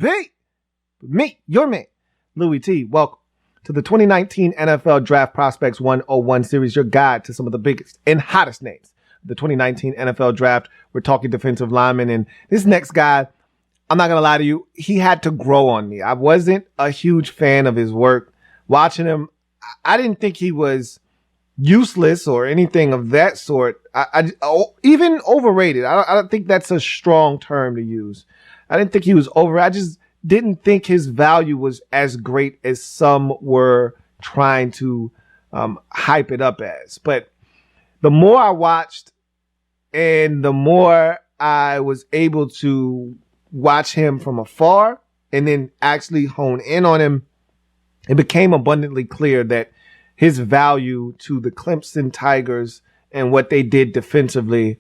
be me, your man, Louis T. Welcome to the 2019 NFL Draft Prospects 101 series, your guide to some of the biggest and hottest names of the 2019 NFL Draft. We're talking defensive linemen, and this next guy, I'm not going to lie to you, he had to grow on me. I wasn't a huge fan of his work. Watching him, I didn't think he was useless or anything of that sort. Even overrated. I don't think that's a strong term to use. I didn't think he was I just didn't think his value was as great as some were trying to hype it up as. But the more I watched and the more I was able to watch him from afar and then actually hone in on him, it became abundantly clear that his value to the Clemson Tigers and what they did defensively,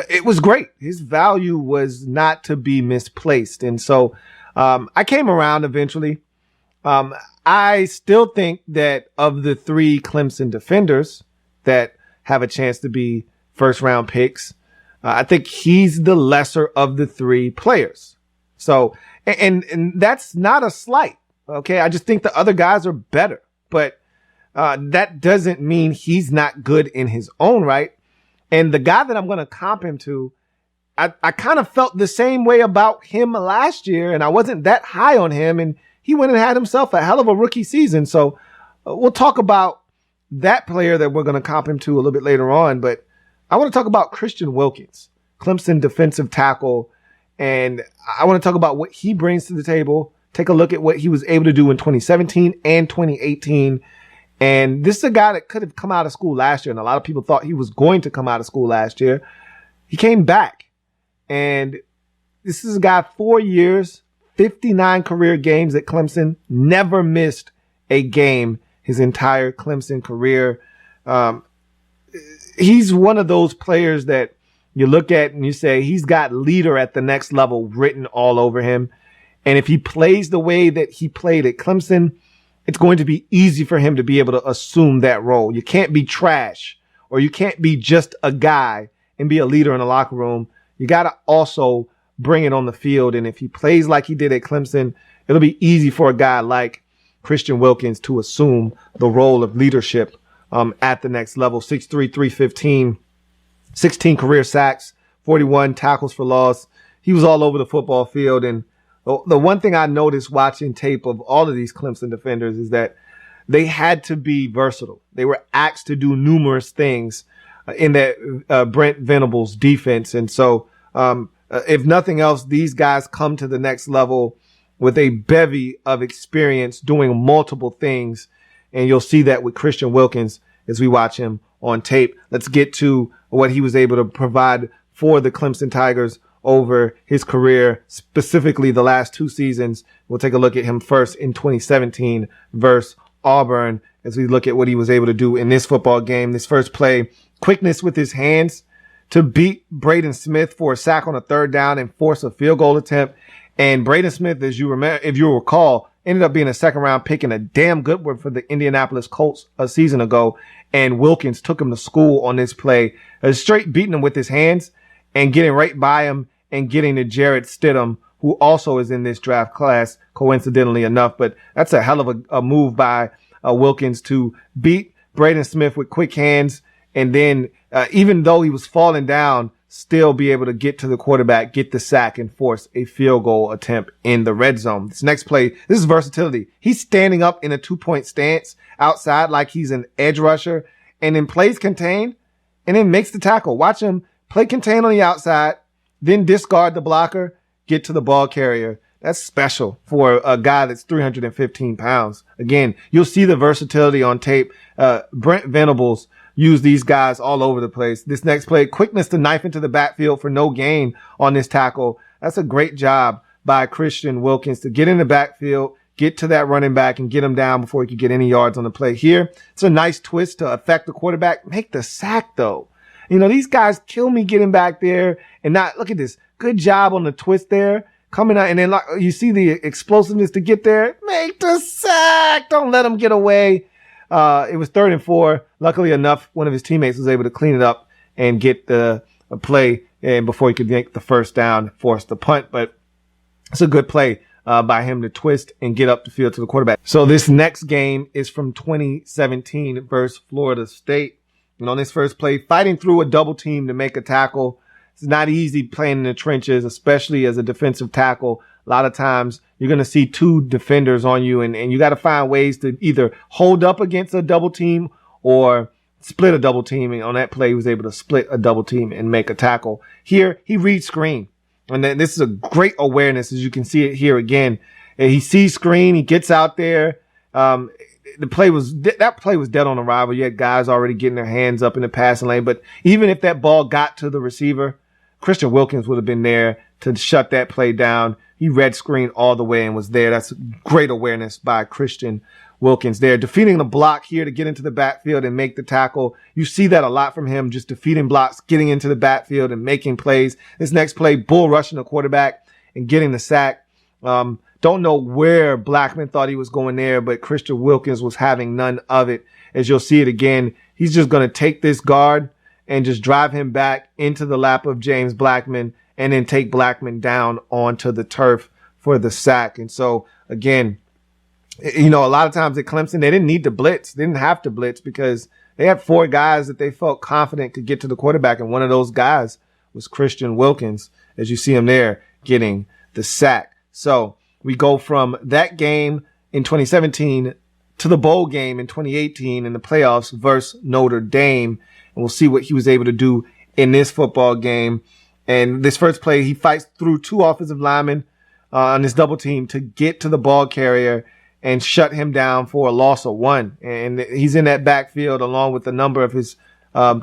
it was great. His value was not to be misplaced. And so I came around eventually. I still think that of the three Clemson defenders that have a chance to be first-round picks, I think he's the lesser of the three players. So, and that's not a slight, okay? I just think the other guys are better. But that doesn't mean he's not good in his own right. And the guy that I'm going to comp him to, I kind of felt the same way about him last year, and I wasn't that high on him, and he went and had himself a hell of a rookie season. So we'll talk about that player that we're going to comp him to a little bit later on. But I want to talk about Christian Wilkins, Clemson defensive tackle, and I want to talk about what he brings to the table, take a look at what he was able to do in 2017 and 2018. And this is a guy that could have come out of school last year, and a lot of people thought he was going to come out of school last year. He came back, and this is a guy, 4 years, 59 career games at Clemson, never missed a game his entire Clemson career. He's one of those players that you look at and you say he's got leader at the next level written all over him. And if he plays the way that he played at Clemson, it's going to be easy for him to be able to assume that role. You can't be trash, or you can't be just a guy and be a leader in the locker room. You got to also bring it on the field. And if he plays like he did at Clemson, it'll be easy for a guy like Christian Wilkins to assume the role of leadership at the next level. 6'3", 315, 16 career sacks, 41 tackles for loss. He was all over the football field. And the one thing I noticed watching tape of all of these Clemson defenders is that they had to be versatile. They were asked to do numerous things in that Brent Venables defense. And so if nothing else, these guys come to the next level with a bevy of experience doing multiple things. And you'll see that with Christian Wilkins as we watch him on tape. Let's get to what he was able to provide for the Clemson Tigers over his career, specifically the last two seasons. We'll take a look at him first in 2017 versus Auburn as we look at what he was able to do in this football game. This first play, quickness with his hands to beat Braden Smith for a sack on a third down and force a field goal attempt. And Braden Smith, as you remember, if you recall, ended up being a second-round pick and a damn good one for the Indianapolis Colts a season ago. And Wilkins took him to school on this play, straight beating him with his hands and getting right by him and getting to Jarrett Stidham, who also is in this draft class, coincidentally enough. But that's a hell of a move by Wilkins to beat Braden Smith with quick hands. And then even though he was falling down, still be able to get to the quarterback, get the sack, and force a field goal attempt in the red zone. This next play, this is versatility. He's standing up in a 2-point stance outside like he's an edge rusher, and then plays contain and then makes the tackle. Watch him play contain on the outside, then discard the blocker, get to the ball carrier. That's special for a guy that's 315 pounds. Again, you'll see the versatility on tape. Brent Venables used these guys all over the place. This next play, quickness to knife into the backfield for no gain on this tackle. That's a great job by Christian Wilkins to get in the backfield, get to that running back, and get him down before he could get any yards on the play. Here, it's a nice twist to affect the quarterback. Make the sack, though. You know, these guys kill me getting back there and not, look at this. Good job on the twist there. Coming out, and then like, you see the explosiveness to get there. Make the sack. Don't let him get away. It was 3rd and 4. Luckily enough, one of his teammates was able to clean it up and get the play and before he could make the first down, force the punt. But it's a good play by him to twist and get up the field to the quarterback. So this next game is from 2017 versus Florida State. And on this first play, fighting through a double team to make a tackle. It's not easy playing in the trenches, especially as a defensive tackle. A lot of times you're going to see two defenders on you, and you got to find ways to either hold up against a double team or split a double team. And on that play, he was able to split a double team and make a tackle. Here, he reads screen. And then this is a great awareness, as you can see it here again. And he sees screen. He gets out there. That play was dead on arrival. You had guys already getting their hands up in the passing lane. But even if that ball got to the receiver, Christian Wilkins would have been there to shut that play down. He read screen all the way and was there. That's great awareness by Christian Wilkins there. Defeating the block here to get into the backfield and make the tackle. You see that a lot from him, just defeating blocks, getting into the backfield and making plays. This next play, bull rushing the quarterback and getting the sack. Don't know where Blackman thought he was going there, but Christian Wilkins was having none of it. As you'll see it again, he's just going to take this guard and just drive him back into the lap of James Blackman and then take Blackman down onto the turf for the sack. And so, again, a lot of times at Clemson, they didn't need to blitz. They didn't have to blitz because they had four guys that they felt confident could get to the quarterback. And one of those guys was Christian Wilkins, as you see him there getting the sack. So we go from that game in 2017 to the bowl game in 2018 in the playoffs versus Notre Dame. And we'll see what he was able to do in this football game. And this first play, he fights through two offensive linemen on this double team to get to the ball carrier and shut him down for a loss of one. And he's in that backfield along with a number of his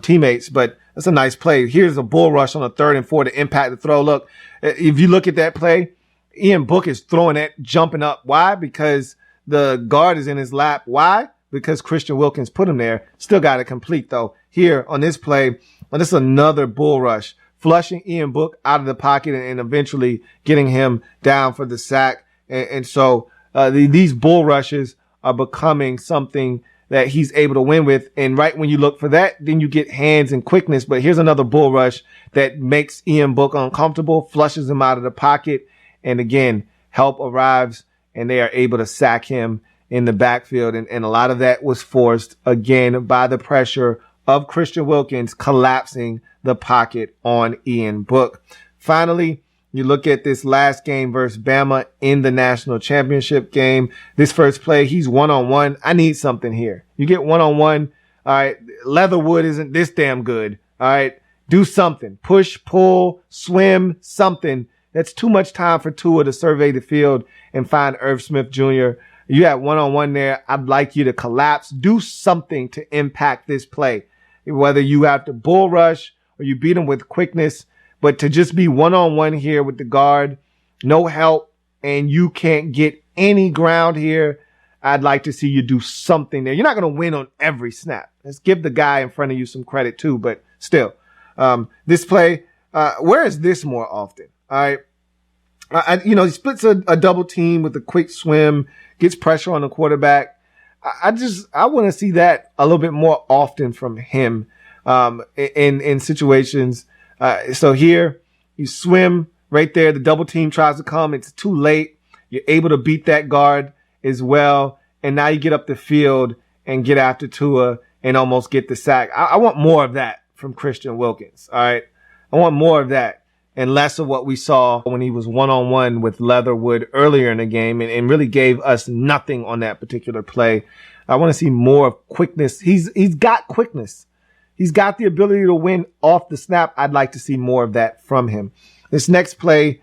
teammates. But that's a nice play. Here's a bull rush on a 3rd and 4 to impact the throw. Look, if you look at that play, Ian Book is throwing that, jumping up. Why? Because the guard is in his lap. Why? Because Christian Wilkins put him there. Still got it complete, though. Here on this play, this is another bull rush, flushing Ian Book out of the pocket and eventually getting him down for the sack. And so these bull rushes are becoming something that he's able to win with. And right when you look for that, then you get hands and quickness. But here's another bull rush that makes Ian Book uncomfortable, flushes him out of the pocket. And again, help arrives and they are able to sack him in the backfield. And a lot of that was forced again by the pressure of Christian Wilkins collapsing the pocket on Ian Book. Finally, you look at this last game versus Bama in the national championship game. This first play, he's one-on-one. I need something here. You get one-on-one. All right. Leatherwood isn't this damn good. All right. Do something. Push, pull, swim, something. That's too much time for Tua to survey the field and find Irv Smith Jr. You have one-on-one there. I'd like you to collapse. Do something to impact this play. Whether you have to bull rush or you beat him with quickness, but to just be one-on-one here with the guard, no help, and you can't get any ground here, I'd like to see you do something there. You're not going to win on every snap. Let's give the guy in front of you some credit too, but still, this play, where is this more often? All right. He splits a double team with a quick swim, gets pressure on the quarterback. I want to see that a little bit more often from him, in situations. So here you swim right there. The double team tries to come. It's too late. You're able to beat that guard as well. And now you get up the field and get after Tua and almost get the sack. I want more of that from Christian Wilkins. All right. I want more of that and less of what we saw when he was one-on-one with Leatherwood earlier in the game and really gave us nothing on that particular play. I want to see more of quickness. He's got quickness. He's got the ability to win off the snap. I'd like to see more of that from him. This next play,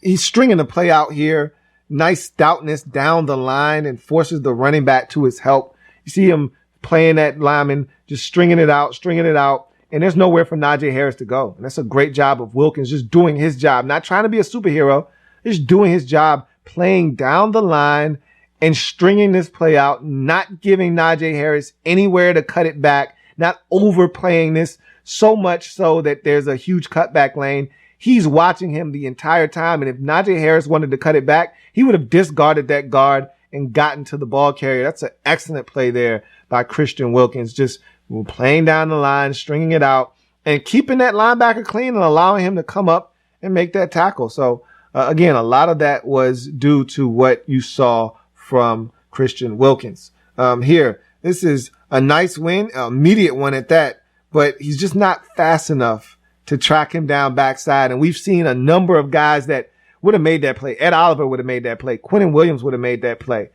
he's stringing the play out here. Nice stoutness down the line and forces the running back to his help. You see him playing that lineman, just stringing it out. And there's nowhere for Najee Harris to go. And that's a great job of Wilkins just doing his job, not trying to be a superhero, just doing his job, playing down the line and stringing this play out, not giving Najee Harris anywhere to cut it back, not overplaying this so much so that there's a huge cutback lane. He's watching him the entire time. And if Najee Harris wanted to cut it back, he would have discarded that guard and gotten to the ball carrier. That's an excellent play there by Christian Wilkins, just playing down the line, stringing it out, and keeping that linebacker clean and allowing him to come up and make that tackle. So again, a lot of that was due to what you saw from Christian Wilkins. Here, this is a nice win, immediate one at that, but he's just not fast enough to track him down backside. And we've seen a number of guys that would have made that play. Ed Oliver would have made that play. Quentin Williams would have made that play.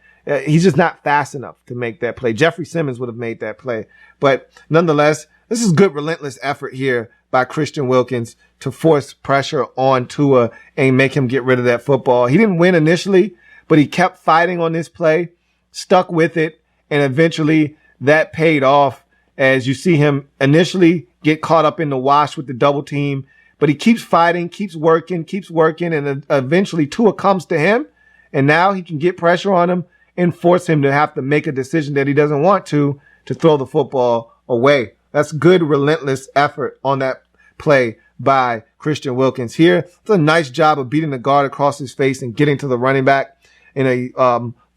He's just not fast enough to make that play. Jeffrey Simmons would have made that play. But nonetheless, this is good relentless effort here by Christian Wilkins to force pressure on Tua and make him get rid of that football. He didn't win initially, but he kept fighting on this play, stuck with it, and eventually that paid off as you see him initially get caught up in the wash with the double team. But he keeps fighting, keeps working, and eventually Tua comes to him, and now he can get pressure on him and force him to have to make a decision that he doesn't want to throw the football away. That's good, relentless effort on that play by Christian Wilkins. Here, it's a nice job of beating the guard across his face and getting to the running back in a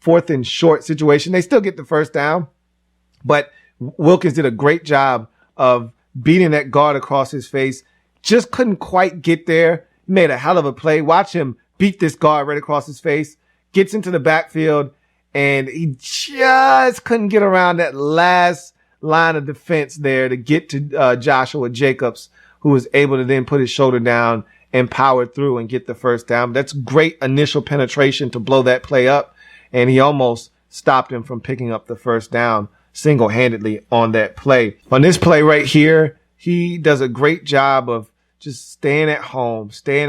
4th and short situation. They still get the first down, but Wilkins did a great job of beating that guard across his face. Just couldn't quite get there. Made a hell of a play. Watch him beat this guard right across his face. Gets into the backfield, and he just couldn't get around that last line of defense there to get to Joshua Jacobs, who was able to then put his shoulder down and power through and get the first down. That's great initial penetration to blow that play up, and he almost stopped him from picking up the first down single-handedly on that play. On this play right here, he does a great job of just staying at home, playing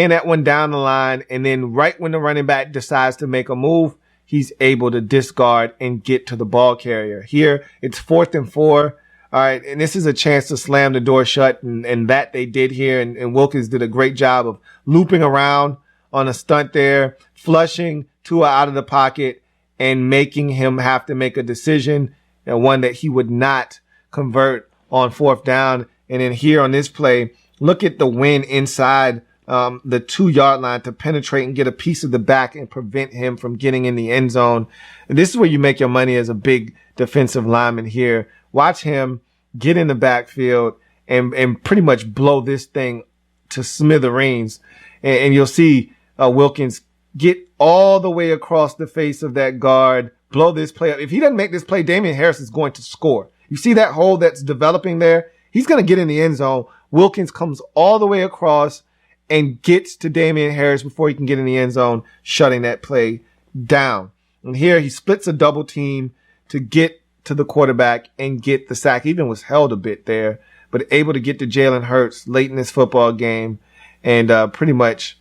that one down the line. And then right when the running back decides to make a move, he's able to discard and get to the ball carrier. Here, it's 4th and 4. All right. And this is a chance to slam the door shut. And that they did here. And Wilkins did a great job of looping around on a stunt there, flushing Tua out of the pocket and making him have to make a decision, and one that he would not convert on 4th down. And then here on this play, look at the win inside the 2-yard line to penetrate and get a piece of the back and prevent him from getting in the end zone. And this is where you make your money as a big defensive lineman here. Watch him get in the backfield and pretty much blow this thing to smithereens. And you'll see Wilkins get all the way across the face of that guard, blow this play up. If he doesn't make this play, Damian Harris is going to score. You see that hole that's developing there? He's going to get in the end zone. Wilkins comes all the way across and gets to Damian Harris before he can get in the end zone, shutting that play down. And here he splits a double team to get to the quarterback and get the sack. Even was held a bit there, but able to get to Jalen Hurts late in this football game and pretty much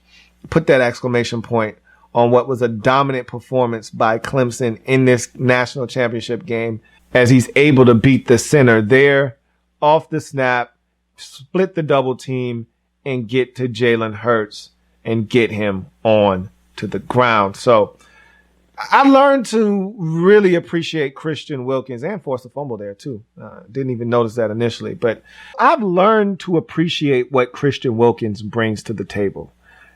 put that exclamation point on what was a dominant performance by Clemson in this national championship game, as he's able to beat the center there off the snap, split the double team, and get to Jalen Hurts and get him on to the ground. So I learned to really appreciate Christian Wilkins, and force a fumble there too. Didn't even notice that initially, but I've learned to appreciate what Christian Wilkins brings to the table.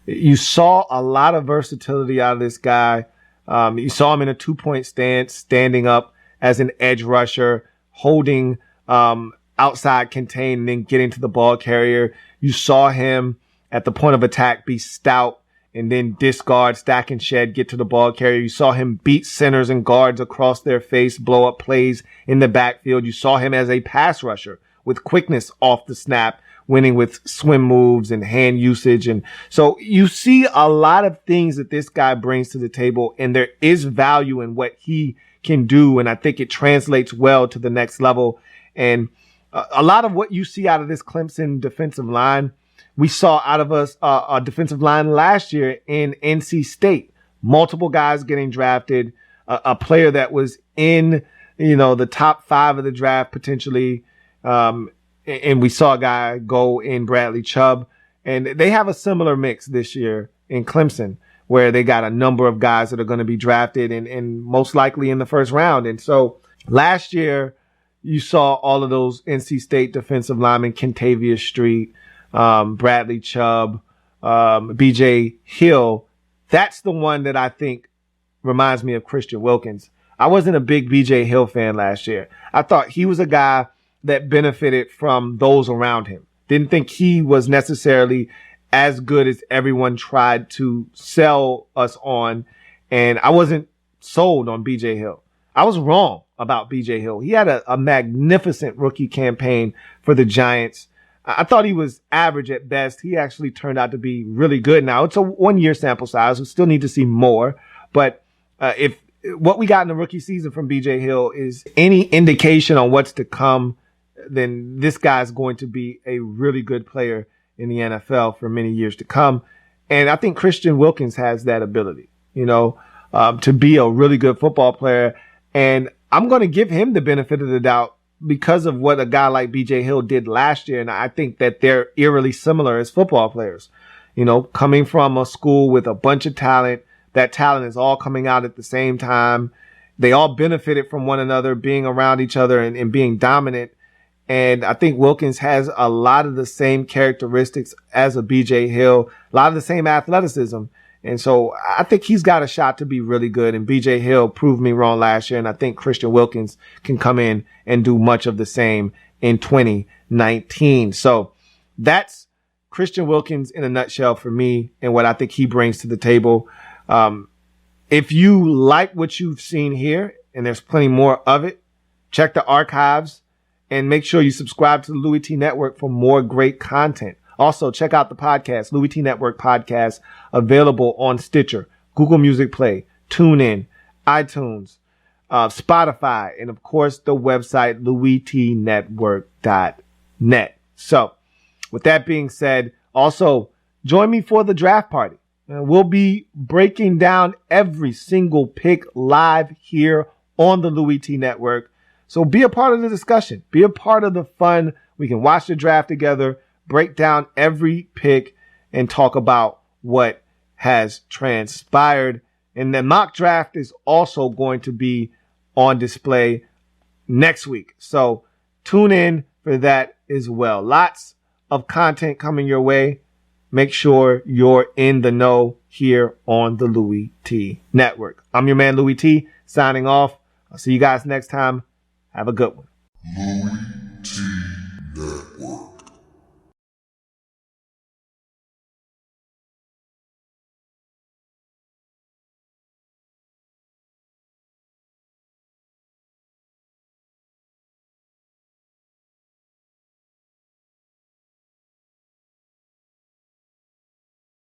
You saw a lot of versatility out of this guy. You saw him in a 2-point stance, standing up as an edge rusher, holding outside contain and then getting to the ball carrier. You saw him at the point of attack be stout and then discard, stack and shed, get to the ball carrier. You saw him beat centers and guards across their face, blow up plays in the backfield. You saw him as a pass rusher with quickness off the snap, winning with swim moves and hand usage. And so you see a lot of things that this guy brings to the table, and there is value in what he can do. And I think it translates well to the next level. And a lot of what you see out of this Clemson defensive line, we saw out of us a defensive line last year in NC State. Multiple guys getting drafted, a player that was in, the top 5 of the draft potentially. And we saw a guy go in Bradley Chubb. And they have a similar mix this year in Clemson, where they got a number of guys that are going to be drafted and most likely in the first round. And so last year, you saw all of those NC State defensive linemen, Kentavious Street, Bradley Chubb, BJ Hill. That's the one that I think reminds me of Christian Wilkins. I wasn't a big BJ Hill fan last year. I thought he was a guy that benefited from those around him. Didn't think he was necessarily as good as everyone tried to sell us on. And I wasn't sold on BJ Hill. I was wrong about BJ Hill. He had a magnificent rookie campaign for the Giants. I thought he was average at best. He actually turned out to be really good. Now, it's a 1-year sample size. We still need to see more. But if what we got in the rookie season from BJ Hill is any indication on what's to come, then this guy's going to be a really good player in the NFL for many years to come. And I think Christian Wilkins has that ability, to be a really good football player. And I'm going to give him the benefit of the doubt because of what a guy like BJ Hill did last year. And I think that they're eerily similar as football players, coming from a school with a bunch of talent. That talent is all coming out at the same time. They all benefited from one another, being around each other and being dominant. And I think Wilkins has a lot of the same characteristics as a BJ Hill, a lot of the same athleticism. And so I think he's got a shot to be really good. And BJ Hill proved me wrong last year. And I think Christian Wilkins can come in and do much of the same in 2019. So that's Christian Wilkins in a nutshell for me and what I think he brings to the table. If you like what you've seen here, and there's plenty more of it, check the archives and make sure you subscribe to the Louis T Network for more great content. Also, check out the podcast, Louis T Network Podcast, available on Stitcher, Google Music Play, TuneIn, iTunes, Spotify, and of course the website, louistnetwork.net. So, with that being said, also join me for the draft party. We'll be breaking down every single pick live here on the Louis T Network. So be a part of the discussion. Be a part of the fun. We can watch the draft together, break down every pick, and talk about what has transpired. And the mock draft is also going to be on display next week. So tune in for that as well. Lots of content coming your way. Make sure you're in the know here on the Louis T Network. I'm your man, Louis T, signing off. I'll see you guys next time. Have a good one. Louis T Network.